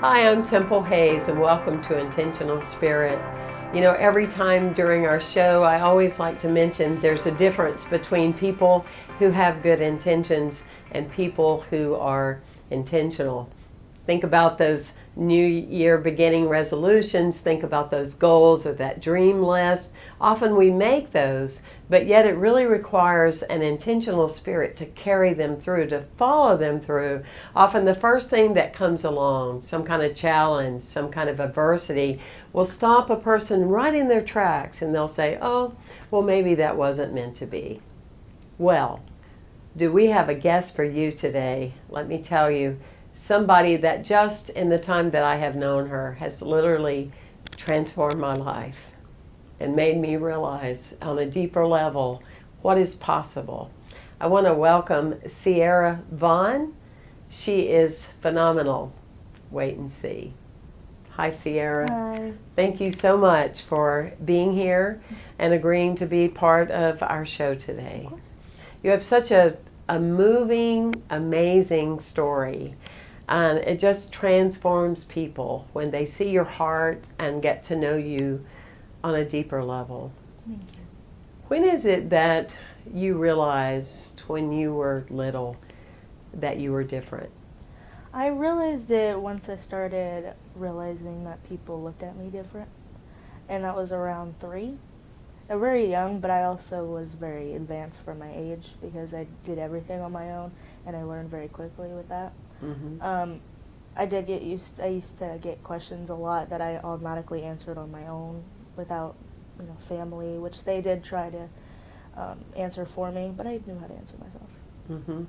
Hi, I'm Temple Hayes, and welcome to Intentional Spirit. You know, every time during our show, I always like to mention there's a difference between people who have good intentions and people who are intentional. Think about those New Year beginning resolutions. Think about those goals or that dream list. Often we make those, but yet it really requires an intentional spirit to carry them through, to follow them through. Often the first thing that comes along, some kind of challenge, some kind of adversity, will stop a person right in their tracks, and they'll say, oh, well, maybe that wasn't meant to be. Well, do we have a guest for you today? Let me tell you, somebody that just in the time that I have known her has literally transformed my life and made me realize on a deeper level what is possible. I want to welcome Ciara Vaughn. She is phenomenal. Wait and see. Hi, Ciara. Hi. Thank you so much for being here and agreeing to be part of our show today. Of course. You have such a moving, amazing story. And it just transforms people when they see your heart and get to know you on a deeper level. Thank you. When is it that you realized when you were little that you were different? I realized it once I started realizing that people looked at me different. And that was around 3. I'm very young, but I also was very advanced for my age because I did everything on my own and I learned very quickly with that. Mm-hmm. I used to get questions a lot that I automatically answered on my own without, family, which they did try to answer for me, but I knew how to answer myself. Mm-hmm.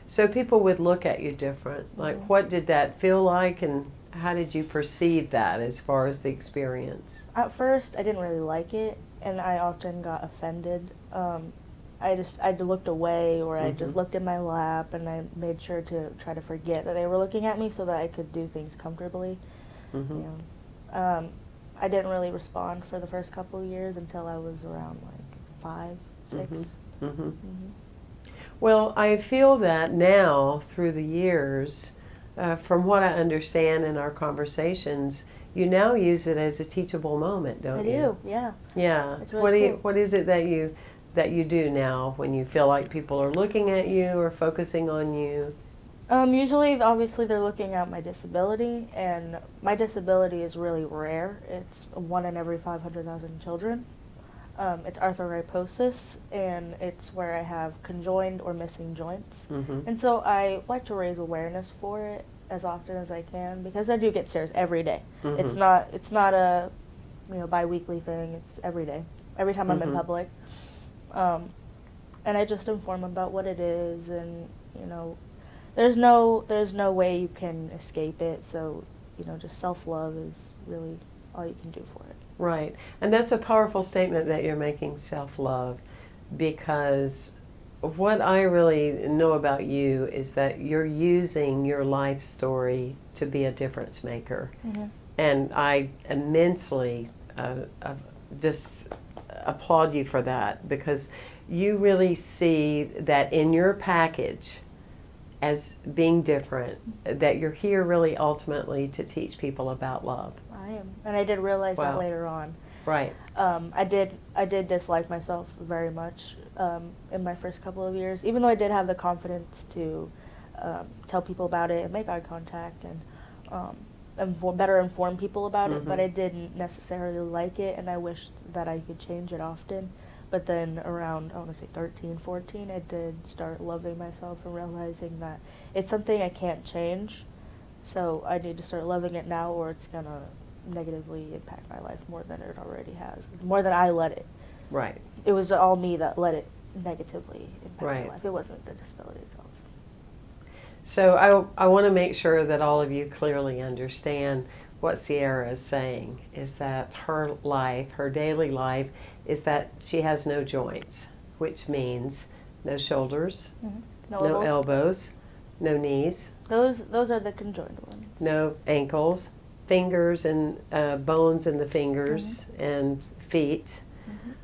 So people would look at you different. Like, Mm-hmm. what did that feel like, and how did you perceive that as far as the experience? At first, I didn't really like it, and I often got offended. I looked away, or I just looked in my lap, and I made sure to try to forget that they were looking at me so that I could do things comfortably. Mm-hmm. I didn't really respond for the first couple of years until I was around like 5, 6. Mm-hmm. Mm-hmm. Mm-hmm. Well, I feel that now through the years, from what I understand in our conversations, you now use it as a teachable moment, don't you? I do, yeah. Yeah. It's really cool. What is it that you do now when you feel like people are looking at you or focusing on you? Usually, obviously, they're looking at my disability, and my disability is really rare. It's 1 in every 500,000 children. It's arthrogryposis, and it's where I have conjoined or missing joints. Mm-hmm. And so I like to raise awareness for it as often as I can because I do get stares every day. Mm-hmm. It's not a bi-weekly thing. It's every day, every time I'm in public. And I just inform them about what it is, and there's no way you can escape it. So just self-love is really all you can do for it. Right. And that's a powerful statement that you're making, self-love, because what I really know about you is that you're using your life story to be a difference maker. Mm-hmm. And I immensely just applaud you for that, because you really see that in your package as being different, that you're here really ultimately to teach people about love. I am, and I did realize that later on. Right. I did dislike myself very much in my first couple of years, even though I did have the confidence to tell people about it and make eye contact and better inform people about it, but I didn't necessarily like it, and I wished that I could change it often. But then around, I want to say 13, 14, I did start loving myself and realizing that it's something I can't change, so I need to start loving it now, or it's going to negatively impact my life more than it already has, more than I let it. Right. It was all me that let it negatively impact my life. It wasn't the disability itself. So I want to make sure that all of you clearly understand what Ciara is saying, is that her life, her daily life, is that she has no joints, which means no shoulders, no elbows, no knees. Those are the conjoined ones. No ankles, fingers and bones in the fingers and feet.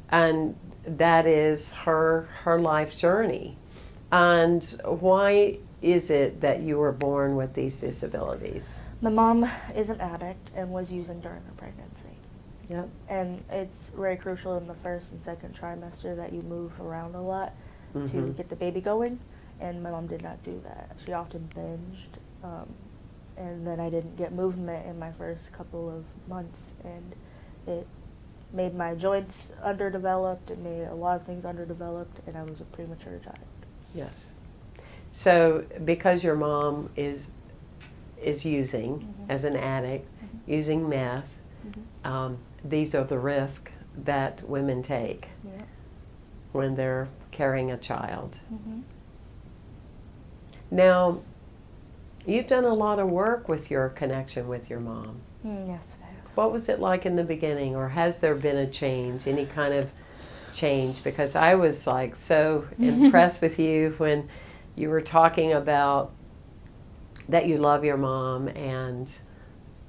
And that is her life's journey. And why is it that you were born with these disabilities? My mom is an addict and was using during her pregnancy. Yep. And it's very crucial in the first and second trimester that you move around a lot to Mm-hmm. get the baby going. And my mom did not do that. She often binged. And then I didn't get movement in my first couple of months. And it made my joints underdeveloped. It made a lot of things underdeveloped. And I was a premature child. Yes. So because your mom is using, Mm-hmm. as an addict, Mm-hmm. using meth, Mm-hmm. these are the risks that women take Yeah. when they're carrying a child. Mm-hmm. Now, you've done a lot of work with your connection with your mom. Yes, I have. What was it like in the beginning, or has there been a change, any kind of change? Because I was like so impressed with you when you were talking about that you love your mom and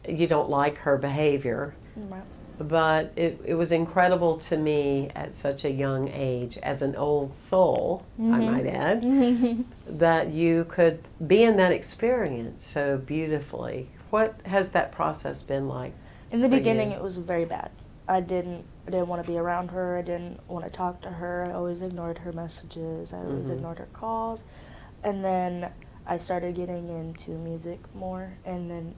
you don't like her behavior. Right. But it was incredible to me at such a young age, as an old soul, I might add, that you could be in that experience so beautifully. What has that process been like? In the for beginning, you? it was very bad. I didn't want to be around her. I didn't want to talk to her. I always ignored her messages. I always Mhm. ignored her calls. And then I started getting into music more. And then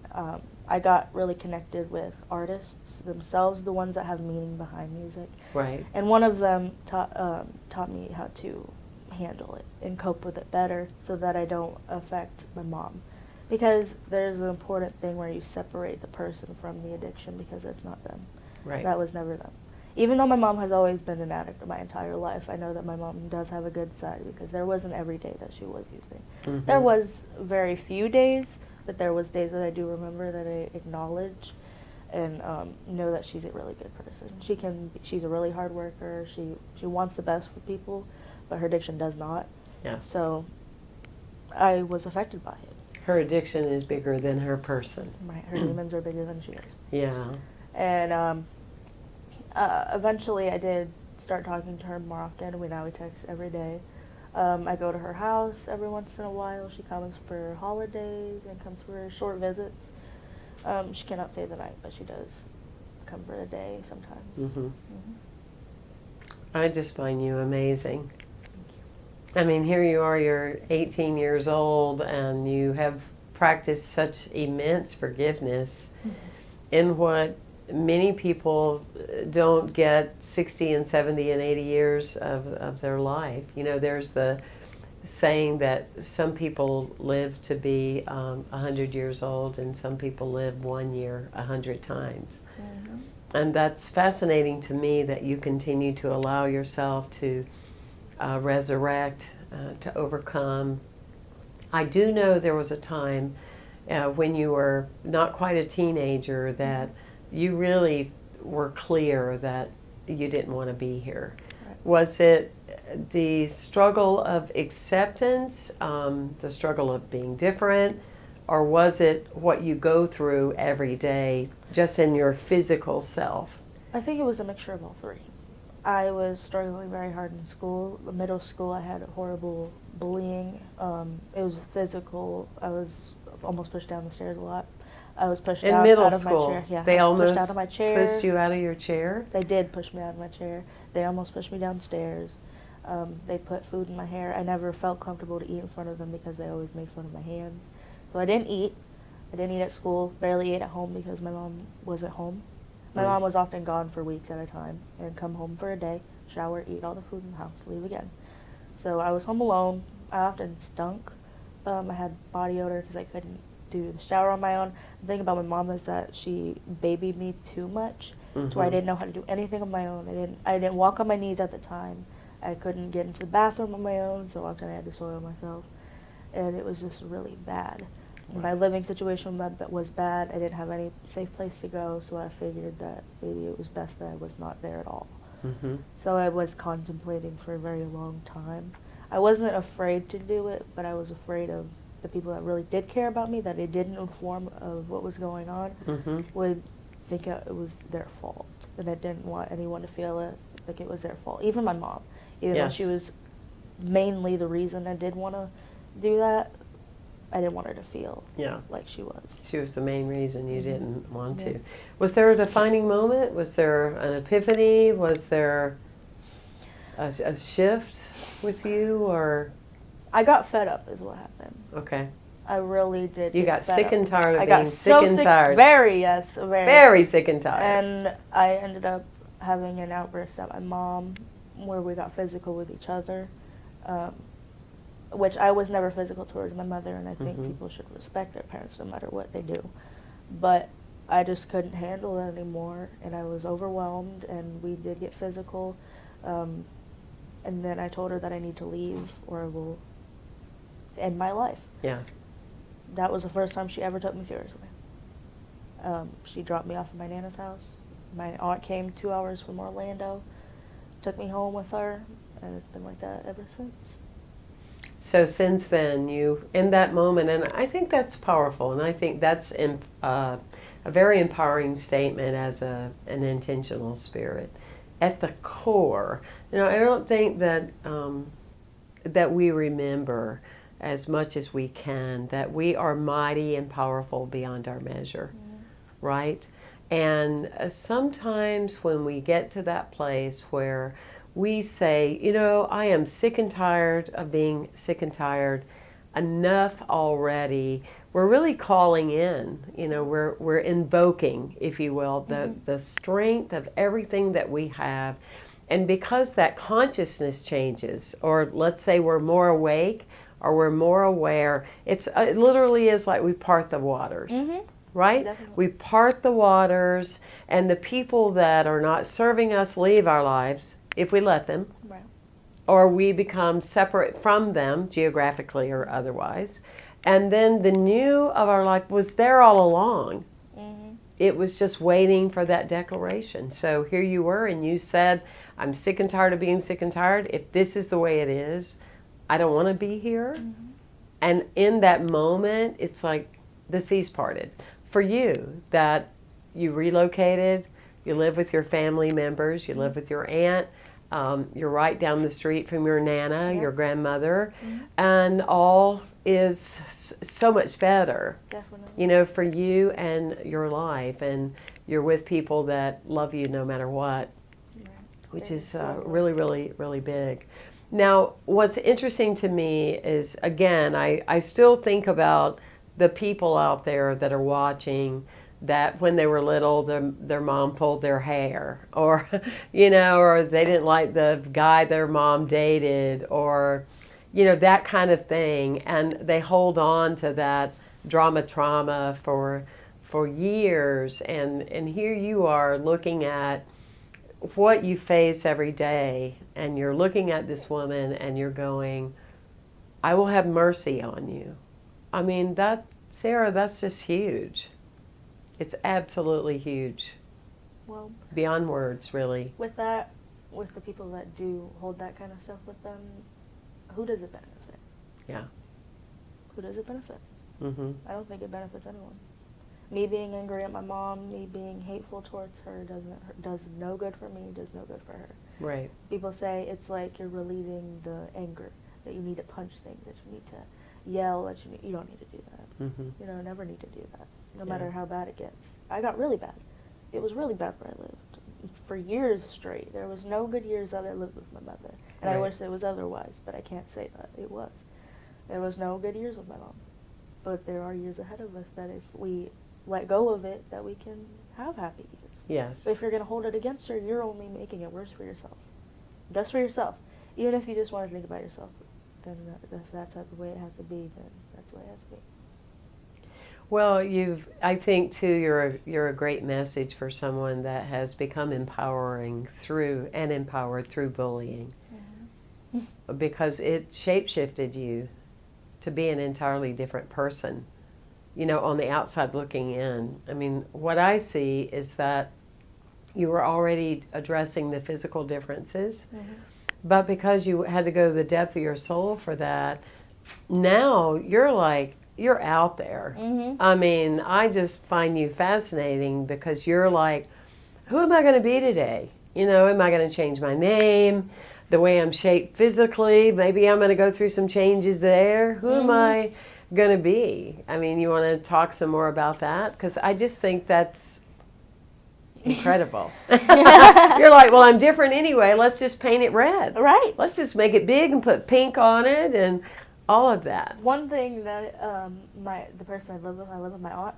I got really connected with artists themselves, the ones that have meaning behind music. Right. And one of them taught me how to handle it and cope with it better so that I don't affect my mom. Because there's an important thing where you separate the person from the addiction, because it's not them. Right. That was never them. Even though my mom has always been an addict my entire life, I know that my mom does have a good side, because there wasn't every day that she was using. Mhm. There was very few days, but there was days that I do remember that I acknowledge and know that she's a really good person. She's a really hard worker. She wants the best for people, but her addiction does not. Yeah. So I was affected by it. Her addiction is bigger than her person. Right, her demons are bigger than she is. Yeah. And eventually I did start talking to her more often. We text every day. I go to her house every once in a while. She comes for holidays and comes for short visits. She cannot stay the night, but she does come for a day sometimes. Mm-hmm. Mm-hmm. I just find you amazing. Thank you. I mean, here you are, you're 18 years old, and you have practiced such immense forgiveness in what many people don't get 60 and 70 and 80 years of their life. You know, there's the saying that some people live to be 100 years old, and some people live 1 year 100 times. Mm-hmm. And that's fascinating to me, that you continue to allow yourself to resurrect, to overcome. I do know there was a time when you were not quite a teenager that you really were clear that you didn't want to be here. Right. Was it the struggle of acceptance, the struggle of being different, or was it what you go through every day just in your physical self? I think it was a mixture of all three. I was struggling very hard in school. In middle school, I had horrible bullying. It was physical. I was almost pushed down the stairs a lot. I was pushed In out middle of school, my chair. Yeah, they I was almost pushed out of my chair. pushed you out of your chair? They did push me out of my chair. They almost pushed me downstairs. They put food in my hair. I never felt comfortable to eat in front of them because they always made fun of my hands. So I didn't eat. I didn't eat at school, barely ate at home because my mom wasn't home. My mom was often gone for weeks at a time and come home for a day, shower, eat all the food in the house, leave again. So I was home alone. I often stunk. I had body odor because I couldn't do the shower on my own. The thing about my mom is that she babied me too much, to where I didn't know how to do anything on my own. I didn't walk on my knees at the time. I couldn't get into the bathroom on my own, so often I had to soil myself. And it was just really bad. My living situation was bad. I didn't have any safe place to go, so I figured that maybe it was best that I was not there at all. Mm-hmm. So I was contemplating for a very long time. I wasn't afraid to do it, but I was afraid of the people that really did care about me, that I didn't inform of what was going on, would think it was their fault. And I didn't want anyone to feel like it was their fault. Even my mom. Even though she was mainly the reason I did want to do that, I didn't want her to feel Yeah. like she was. She was the main reason you didn't want Yeah. to. Was there a defining moment? Was there an epiphany? Was there a shift with you, or? I got fed up is what happened. Okay. I really did. You get got fed sick up. and tired of I being got sick so and sick, tired. very, yes, very. Very sick and tired. And I ended up having an outburst at my mom where we got physical with each other, which I was never physical towards my mother, and I think people should respect their parents no matter what they do. But I just couldn't handle it anymore, and I was overwhelmed, and we did get physical. And then I told her that I need to leave or I will end my life. Yeah. That was the first time she ever took me seriously. She dropped me off at my Nana's house. My aunt came 2 hours from Orlando, took me home with her, and it's been like that ever since. So since then, you, in that moment, and I think that's powerful, and I think that's a very empowering statement as an intentional spirit. At the core, I don't think that that we remember as much as we can that we are mighty and powerful beyond our measure, right? And sometimes when we get to that place where we say, I am sick and tired of being sick and tired, enough already, we're really calling in, we're invoking, if you will, the strength of everything that we have. And because that consciousness changes, or let's say we're more awake or we're more aware, it literally is like we part the waters. Right? Definitely. We part the waters, and the people that are not serving us leave our lives, if we let them, Right. or we become separate from them, geographically or otherwise. And then the new of our life was there all along. It was just waiting for that declaration. So here you were, and you said, I'm sick and tired of being sick and tired. If this is the way it is, I don't want to be here. And in that moment, it's like the seas parted. For you, that you relocated, you live with your family members, you live with your aunt, you're right down the street from your Nana, your grandmother, and all is so much better. Definitely. For you and your life, and you're with people that love you no matter what, which is really, really, really big. Now, what's interesting to me is, again, I still think about the people out there that are watching that when they were little, their mom pulled their hair, or, or they didn't like the guy their mom dated, or, that kind of thing. And they hold on to that trauma for years. And here you are looking at what you face every day, and you're looking at this woman and you're going, I will have mercy on you. I mean, Ciara, that's just huge. It's absolutely huge. Well, beyond words, really. With the people that do hold that kind of stuff with them, who does it benefit? Yeah. Who does it benefit? I don't think it benefits anyone. Me being angry at my mom, me being hateful towards her does no good for me, does no good for her. Right. People say it's like you're relieving the anger, that you need to punch things, that you need to yell, that you don't need to do that. Never need to do that, no matter how bad it gets. I got really bad. It was really bad where I lived. For years straight. There was no good years that I lived with my mother. And I wish it was otherwise, but I can't say that it was. There was no good years with my mom. But there are years ahead of us that if we let go of it, that we can have happy years. Yes. But if you're going to hold it against her, you're only making it worse for yourself. Just for yourself. Even if you just want to think about yourself, then if that's the way it has to be, then that's the way it has to be. Well, I think too, you're a great message for someone that has become empowered through bullying, because it shapeshifted you to be an entirely different person. On the outside looking in. I mean, what I see is that you were already addressing the physical differences, but because you had to go to the depth of your soul for that, now you're out there. I mean, I just find you fascinating because you're like, who am I going to be today? Am I going to change my name? The way I'm shaped physically? Maybe I'm going to go through some changes there. Who am I going to be? I mean, you want to talk some more about that? Because I just think that's incredible. You're like, well, I'm different anyway. Let's just paint it red. Right. Let's just make it big and put pink on it and all of that. One thing that the person I live with my aunt.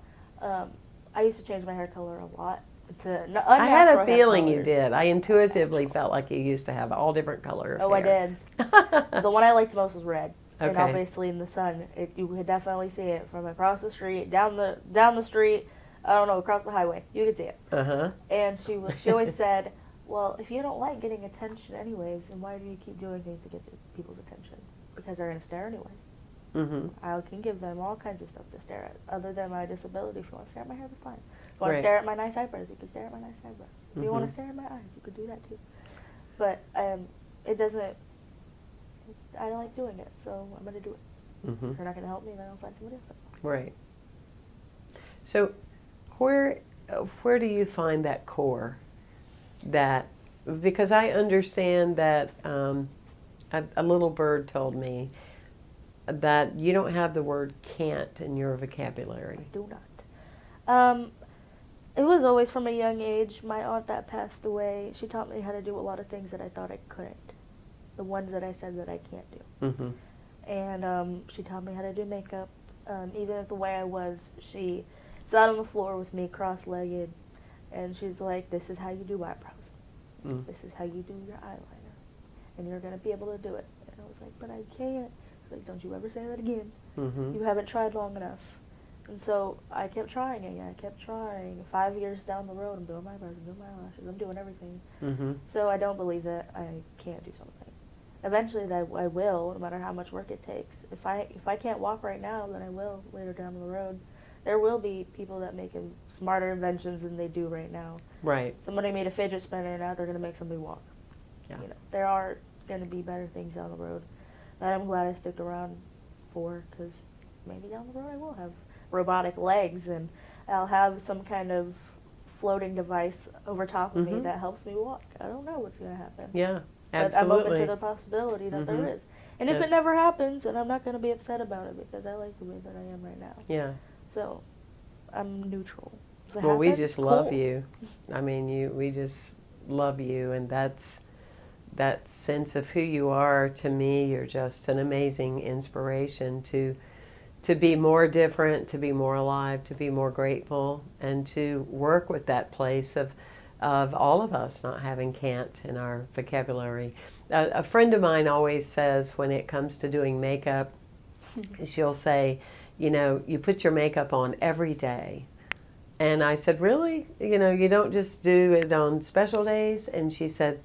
I used to change my hair color a lot to unnatural I had a hair feeling you colors. did. I intuitively felt like you used to have all different colors. Oh, I did. The one I liked most was red. And Okay. obviously in the sun, you could definitely see it from across the street, down the street, I don't know, across the highway. You could see it. Uh-huh. And she always said, well, if you don't like getting attention anyways, then why do you keep doing things to get people's attention? Because they're going to stare anyway. Mm-hmm. I can give them all kinds of stuff to stare at, other than my disability. If you want to stare at my hair, that's fine. If you want Right. to stare at my nice eyebrows, you can stare at my nice eyebrows. If you want Mhm. to stare at my eyes, you could do that too. But it doesn't. I like doing it, so I'm going to do it. Mm-hmm. If you're not going to help me, then I'll find somebody else. Right. So, where do you find that core? That, because I understand that a little bird told me that you don't have the word can't in your vocabulary. I do not. It was always from a young age. My aunt that passed away, she taught me how to do a lot of things that I thought I couldn't. The ones that I said that I can't do. Mm-hmm. And she taught me how to do makeup. Even if the way I was, she sat on the floor with me cross-legged, and she's like, this is how you do eyebrows. Mm. This is how you do your eyeliner. And you're going to be able to do it. And I was like, but I can't. She's like, don't you ever say that again. Mm-hmm. You haven't tried long enough. And so I kept trying again. I kept trying. 5 years down the road, I'm doing my eyebrows, I'm doing my eyelashes, I'm doing everything. Mm-hmm. So I don't believe that I can't do something. Eventually, I will, no matter how much work it takes. If I can't walk right now, then I will later down the road. There will be people that make smarter inventions than they do right now. Right. Somebody made a fidget spinner, now they're going to make somebody walk. Yeah. You know, there are going to be better things down the road that I'm glad I stick around for, because maybe down the road I will have robotic legs and I'll have some kind of floating device over top of me Mhm. that helps me walk. I don't know what's going to happen. Yeah. But Absolutely. I'm open to the possibility that there Mhm. is. And if Yes. it never happens, then I'm not going to be upset about it, because I like the way that I am right now. Yeah. So I'm neutral. If it Well, we happens, just love cool. you. I mean, we just love you, and that's that sense of who you are. To me, you're just an amazing inspiration to be more different, to be more alive, to be more grateful, and to work with that place of all of us not having can't in our vocabulary. A friend of mine always says, when it comes to doing makeup, she'll say, you know, you put your makeup on every day. And I said, really? You know, you don't just do it on special days? And she said,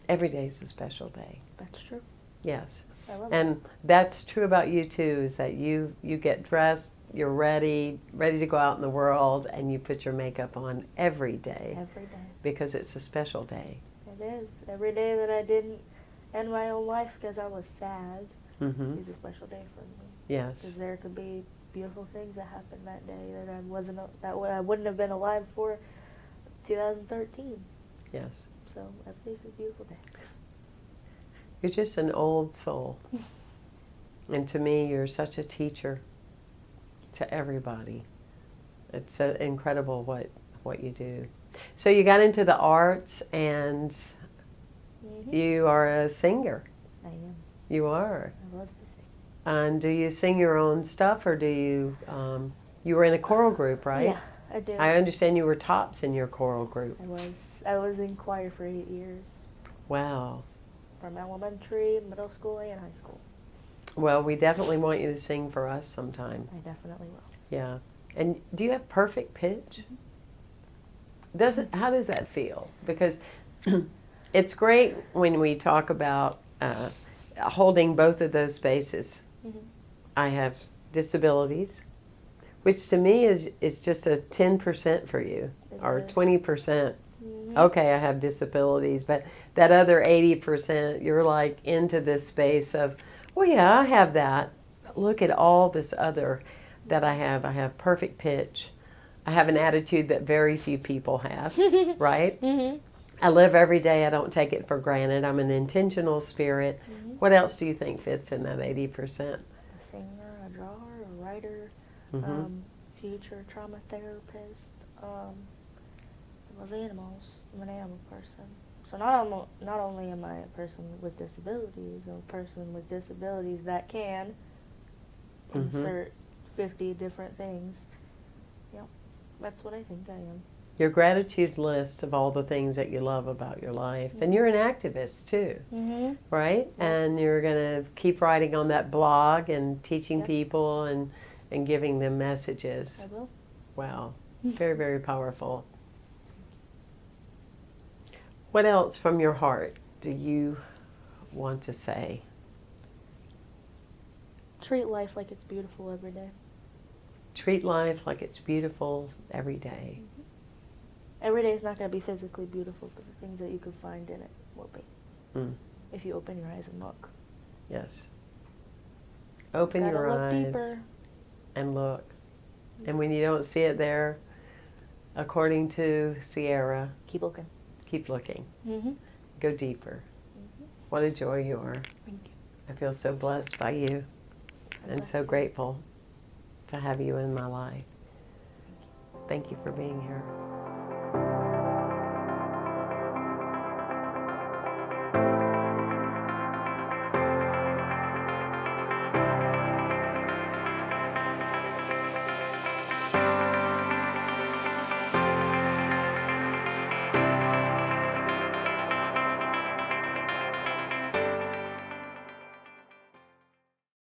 every day is a special day. That's true. Yes. I love And that's true about you too, is that you get dressed, you're ready to go out in the world, and you put your makeup on every day. Every day. Because it's a special day. It is. Every day that I didn't end my own life because I was sad Mm-hmm. is a special day for me. Yes. Because there could be beautiful things that happened that day that I wouldn't have been alive for 2013. Yes. So every day's a beautiful day. You're just an old soul. And to me, you're such a teacher to everybody. It's incredible what you do. So you got into the arts, and Mm-hmm. you are a singer. I am. You are. I love to sing. And do you sing your own stuff, or do you, you were in a choral group, right? Yeah, I do. I understand you were tops in your choral group. I was in choir for 8 years, Wow. from elementary, middle school, and high school. Well, we definitely want you to sing for us sometime. I definitely will. Yeah. And do you have perfect pitch? How does that feel? Because it's great when we talk about holding both of those spaces. Mm-hmm. I have disabilities, which to me is just a 10% for you, It or is. 20%. Mm-hmm. Okay, I have disabilities, but that other 80%, you're like into this space of, well, yeah, I have that. But look at all this other that I have. I have perfect pitch. I have an attitude that very few people have, right? Mm-hmm. I live every day. I don't take it for granted. I'm an intentional spirit. Mm-hmm. What else do you think fits in that 80%? A singer, a drawer, a writer. future trauma therapist. I love animals. I'm an animal person. So not only am I a person with disabilities, I'm a person with disabilities that can insert 50 different things. Yep, that's what I think I am. Your gratitude list of all the things that you love about your life. And you're an activist too, right? Yep. And you're going to keep writing on that blog and teaching people and giving them messages. I will. Wow. Very, very powerful. What else from your heart do you want to say? Treat life like it's beautiful every day. Treat life like it's beautiful every day. Every day is not going to be physically beautiful, but the things that you can find in it will be. If you open your eyes and look. Yes. Open your eyes deeper. And look. And when you don't see it there, according to Ciara, keep looking. Keep looking. Go deeper. What a joy you are. Thank you. I feel so blessed by you and so grateful to have you in my life. Thank you for being here.